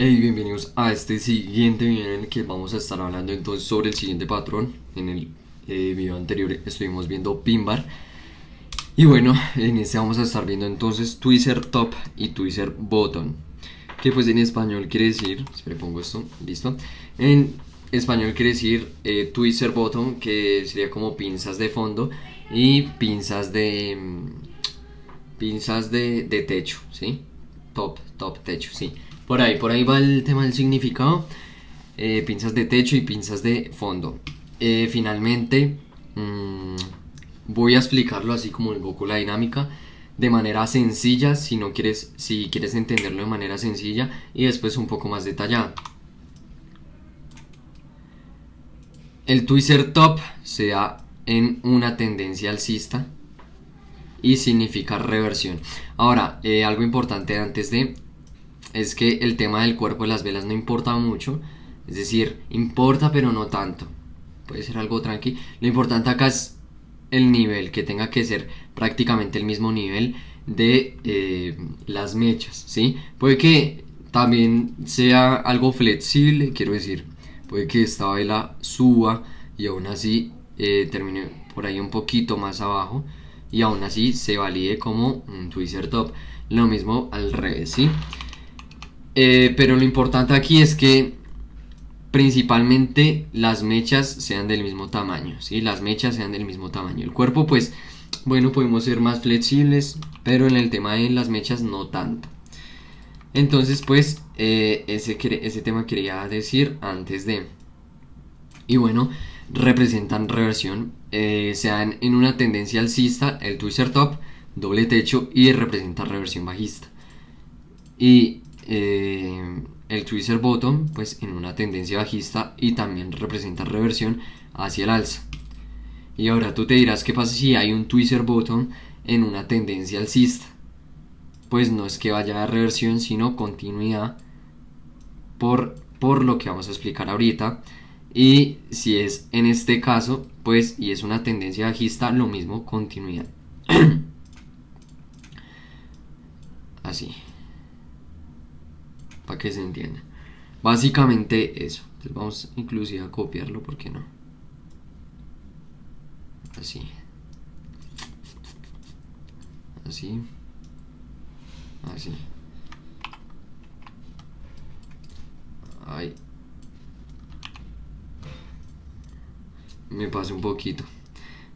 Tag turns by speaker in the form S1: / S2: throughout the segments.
S1: Hey, bienvenidos a este siguiente video en el que vamos a estar hablando entonces sobre el siguiente patrón. En el video anterior estuvimos viendo pin bar y bueno, en este vamos a estar viendo entonces tweezer top y tweezer bottom, que pues en español quiere decir, espera, pongo esto, listo. En español quiere decir tweezer bottom, que sería como pinzas de fondo, y pinzas de techo, ¿sí? Top, techo, sí. Por ahí va el tema del significado. Pinzas de techo y pinzas de fondo. Finalmente, voy a explicarlo así como en Goku la dinámica, de manera sencilla, si quieres entenderlo de manera sencilla, y después un poco más detallada. El tweezer top se da en una tendencia alcista y significa reversión. Ahora, algo importante antes de es que el tema del cuerpo de las velas no importa mucho, es decir, importa pero no tanto. Puede ser algo tranqui. Lo importante acá es el nivel, que tenga que ser prácticamente el mismo nivel de las mechas, ¿sí? Puede que también sea algo flexible, quiero decir, puede que esta vela suba y aún así termine por ahí un poquito más abajo y aún así se valide como un tweezer top. Lo mismo al revés, ¿sí? Pero lo importante aquí es que principalmente las mechas sean del mismo tamaño, ¿sí? Las mechas sean del mismo tamaño. El cuerpo, pues, bueno, podemos ser más flexibles, pero en el tema de las mechas no tanto. Entonces, pues, ese tema quería decir antes de... Y bueno, representan reversión, se dan en una tendencia alcista, el tweezer top, doble techo, y representa reversión bajista. Y el tweezer bottom pues en una tendencia bajista y también representa reversión hacia el alza. Y ahora tú te dirás, qué pasa si hay un tweezer bottom en una tendencia alcista. Pues no es que vaya a reversión, sino continuidad, por lo que vamos a explicar ahorita. Y si es en este caso, pues, y es una tendencia bajista, lo mismo, continuidad. Así, para que se entienda. Básicamente eso. Entonces vamos inclusive a copiarlo, porque no. Así. Así. Así. Ay. Me pasé un poquito.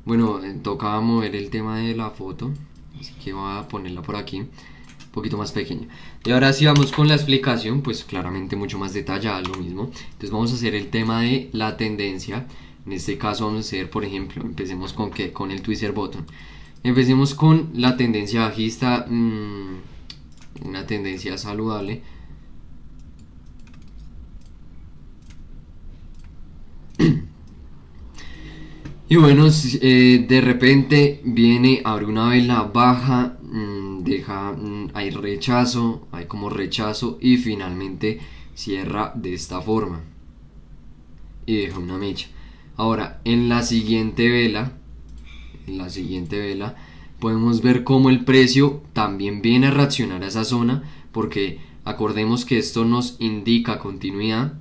S1: Bueno, tocaba mover el tema de la foto. Así que voy a ponerla por aquí. Un poquito más pequeña. Y ahora sí vamos con la explicación, pues claramente mucho más detallada, lo mismo. Entonces vamos a hacer el tema de la tendencia. En este caso vamos a hacer, por ejemplo, empecemos con qué, con el tweezer bottom. Empecemos con la tendencia bajista, una tendencia saludable. Y bueno, de repente viene, abre una vela baja, hay rechazo, hay como rechazo y finalmente cierra de esta forma y deja una mecha. Ahora, en la siguiente vela podemos ver cómo el precio también viene a reaccionar a esa zona, porque acordemos que esto nos indica continuidad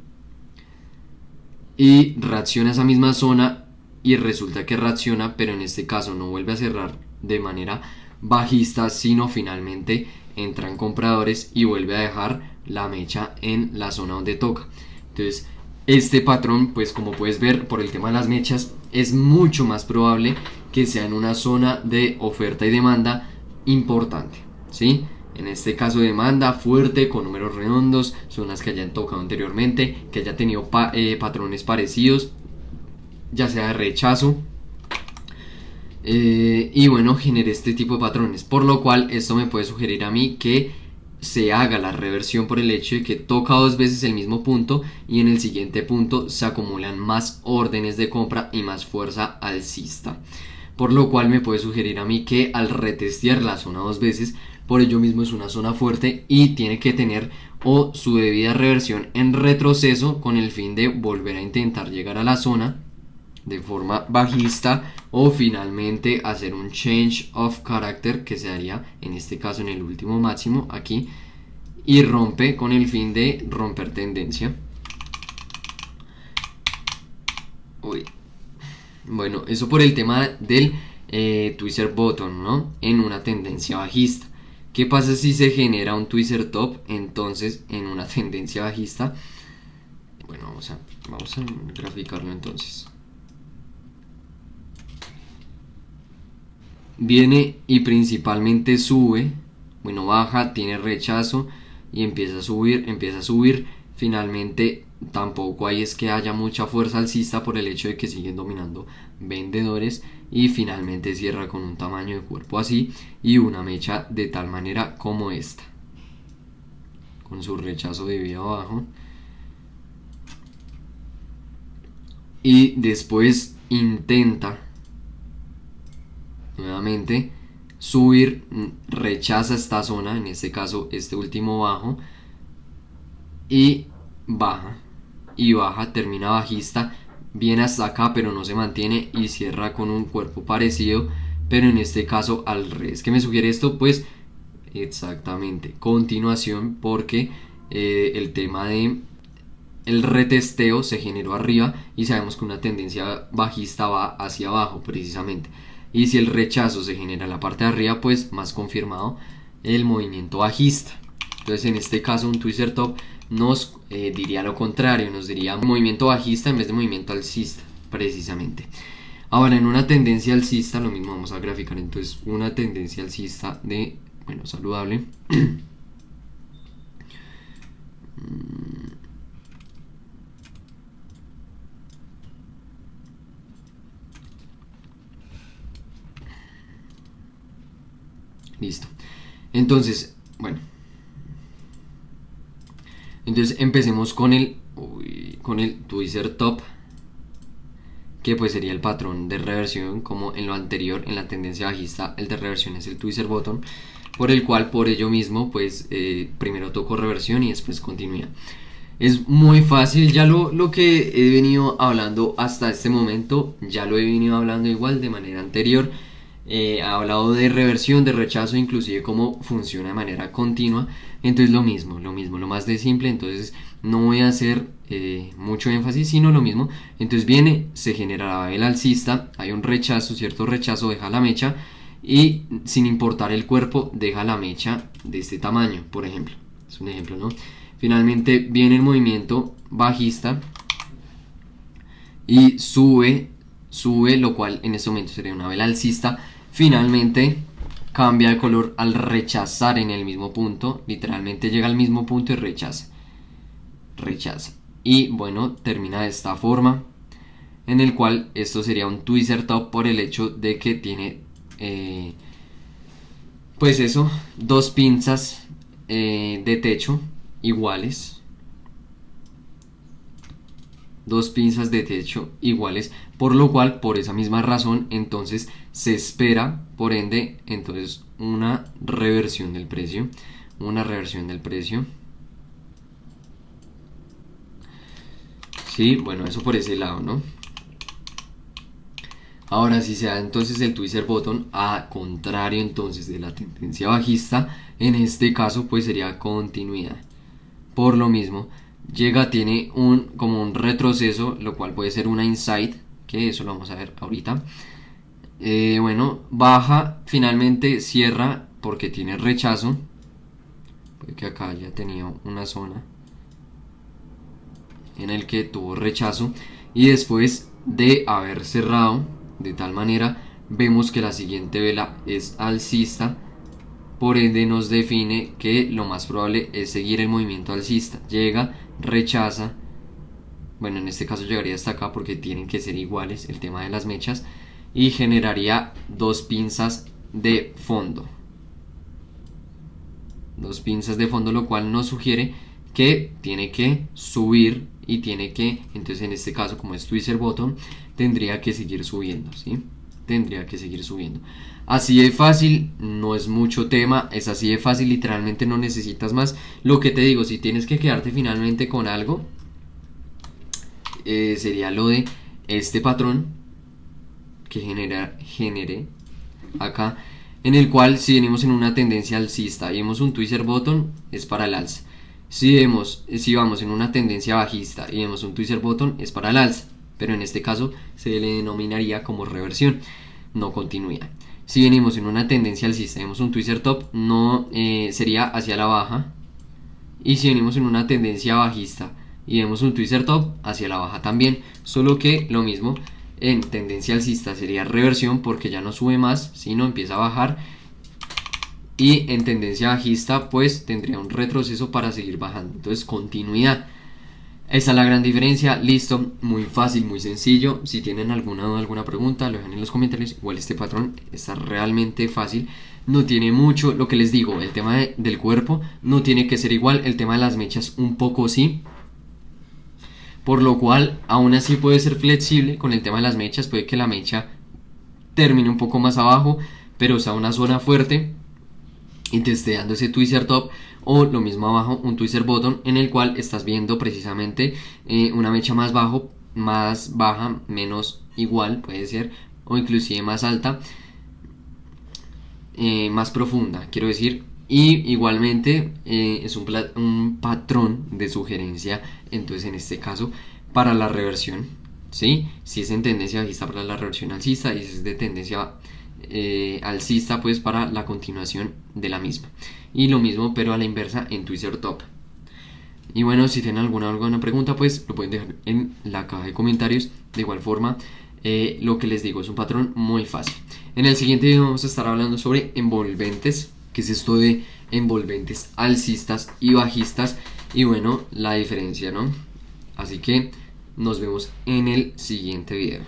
S1: y reacciona a esa misma zona y resulta que reacciona, pero en este caso no vuelve a cerrar de manera bajista, sino finalmente entran compradores y vuelve a dejar la mecha en la zona donde toca. Entonces, este patrón, pues como puedes ver por el tema de las mechas, es mucho más probable que sea en una zona de oferta y demanda importante, ¿sí? En este caso, demanda fuerte con números redondos, zonas que hayan tocado anteriormente, que haya tenido patrones parecidos, ya sea de rechazo, y bueno, genere este tipo de patrones, por lo cual esto me puede sugerir a mí que se haga la reversión por el hecho de que toca dos veces el mismo punto y en el siguiente punto se acumulan más órdenes de compra y más fuerza alcista, por lo cual me puede sugerir a mí que al retestear la zona dos veces, por ello mismo es una zona fuerte y tiene que tener o su debida reversión en retroceso con el fin de volver a intentar llegar a la zona de forma bajista o finalmente hacer un change of character, que se haría en este caso en el último máximo aquí, y rompe con el fin de romper tendencia. Uy. Bueno, eso por el tema del Twister Bottom, ¿no? En una tendencia bajista. ¿Qué pasa si se genera un Twister Top entonces en una tendencia bajista? Bueno, vamos a graficarlo entonces. Viene y principalmente sube, bueno, baja, tiene rechazo y empieza a subir. Finalmente tampoco hay es que haya mucha fuerza alcista por el hecho de que siguen dominando vendedores y finalmente cierra con un tamaño de cuerpo así y una mecha de tal manera como esta, con su rechazo debido abajo, y después intenta nuevamente subir, rechaza esta zona, en este caso este último bajo, y baja, termina bajista, viene hasta acá pero no se mantiene y cierra con un cuerpo parecido, pero en este caso al revés. ¿Qué me sugiere esto? Pues exactamente continuación, porque el tema de el retesteo se generó arriba y sabemos que una tendencia bajista va hacia abajo precisamente, y si el rechazo se genera en la parte de arriba, pues más confirmado el movimiento bajista. Entonces en este caso un Twister Top nos diría lo contrario, nos diría movimiento bajista en vez de movimiento alcista precisamente. Ahora en una tendencia alcista lo mismo, vamos a graficar entonces una tendencia alcista de, bueno, saludable. Listo. Entonces, bueno. Entonces empecemos con el Twister Top, que pues sería el patrón de reversión, como en lo anterior, en la tendencia bajista, el de reversión es el Twister Bottom, por el cual, por ello mismo, pues primero toco reversión y después continuidad. Es muy fácil, ya lo que he venido hablando hasta este momento, ya lo he venido hablando igual de manera anterior. He hablado de reversión, de rechazo, inclusive cómo funciona de manera continua. Entonces lo mismo, lo más de simple. Entonces no voy a hacer mucho énfasis, sino lo mismo. Entonces viene, se generará el alcista, hay un rechazo, cierto rechazo, deja la mecha y sin importar el cuerpo deja la mecha de este tamaño, por ejemplo. Es un ejemplo, ¿no? Finalmente viene el movimiento bajista y sube, lo cual en este momento sería una vela alcista. Finalmente cambia de color al rechazar en el mismo punto, literalmente llega al mismo punto y rechaza. Y bueno, termina de esta forma, en el cual esto sería un Twister Top por el hecho de que tiene pues eso, dos pinzas de techo iguales, por lo cual, por esa misma razón, entonces se espera, por ende, entonces una reversión del precio, sí, bueno, eso por ese lado, ¿no? Ahora, si se da entonces el Twister Bottom a contrario entonces de la tendencia bajista, en este caso pues sería continuidad. Por lo mismo, llega, tiene como un retroceso, lo cual puede ser una inside, que eso lo vamos a ver ahorita. Bueno, baja, finalmente cierra porque tiene rechazo. Puede que acá haya tenido una zona en el que tuvo rechazo, y después de haber cerrado de tal manera, vemos que la siguiente vela es alcista, por ende nos define que lo más probable es seguir el movimiento alcista. Llega, rechaza, bueno, en este caso llegaría hasta acá porque tienen que ser iguales el tema de las mechas, y generaría dos pinzas de fondo, lo cual nos sugiere que tiene que subir y tiene que, entonces en este caso como es Twister Bottom, tendría que seguir subiendo, ¿sí? Así de fácil, no es mucho tema, es así de fácil, literalmente no necesitas más. Lo que te digo, si tienes que quedarte finalmente con algo, sería lo de este patrón que genere acá en el cual si venimos en una tendencia alcista y vemos un twister bottom, es para el alza. Si vamos en una tendencia bajista y vemos un twister bottom, es para el alza, pero en este caso se le denominaría como reversión, no continuidad. Si venimos en una tendencia alcista y vemos un twister top, no sería hacia la baja. Y si venimos en una tendencia bajista y vemos un twister top, hacia la baja también, solo que lo mismo, en tendencia alcista sería reversión porque ya no sube más, sino empieza a bajar, y en tendencia bajista pues tendría un retroceso para seguir bajando, entonces continuidad. Esa es la gran diferencia. Listo, muy fácil, muy sencillo. Si tienen alguna duda, alguna pregunta, lo dejan en los comentarios. Igual este patrón está realmente fácil, no tiene mucho. Lo que les digo, el tema del cuerpo no tiene que ser igual, el tema de las mechas un poco sí, por lo cual aún así puede ser flexible con el tema de las mechas. Puede que la mecha termine un poco más abajo, pero sea una zona fuerte y te esté dando ese twister top, o lo mismo abajo un twister bottom en el cual estás viendo precisamente una mecha más baja, menos igual puede ser, o inclusive más alta, más profunda quiero decir, y igualmente es un patrón de sugerencia, entonces en este caso para la reversión, ¿sí? Si es en tendencia bajista, para la reversión alcista, y si es de tendencia alcista, pues para la continuación de la misma, y lo mismo pero a la inversa en twister top. Y bueno, si tienen alguna pregunta, pues lo pueden dejar en la caja de comentarios. De igual forma, lo que les digo es un patrón muy fácil. En el siguiente video vamos a estar hablando sobre envolventes, que es esto de envolventes alcistas y bajistas, y bueno, la diferencia, ¿no? Así que nos vemos en el siguiente video.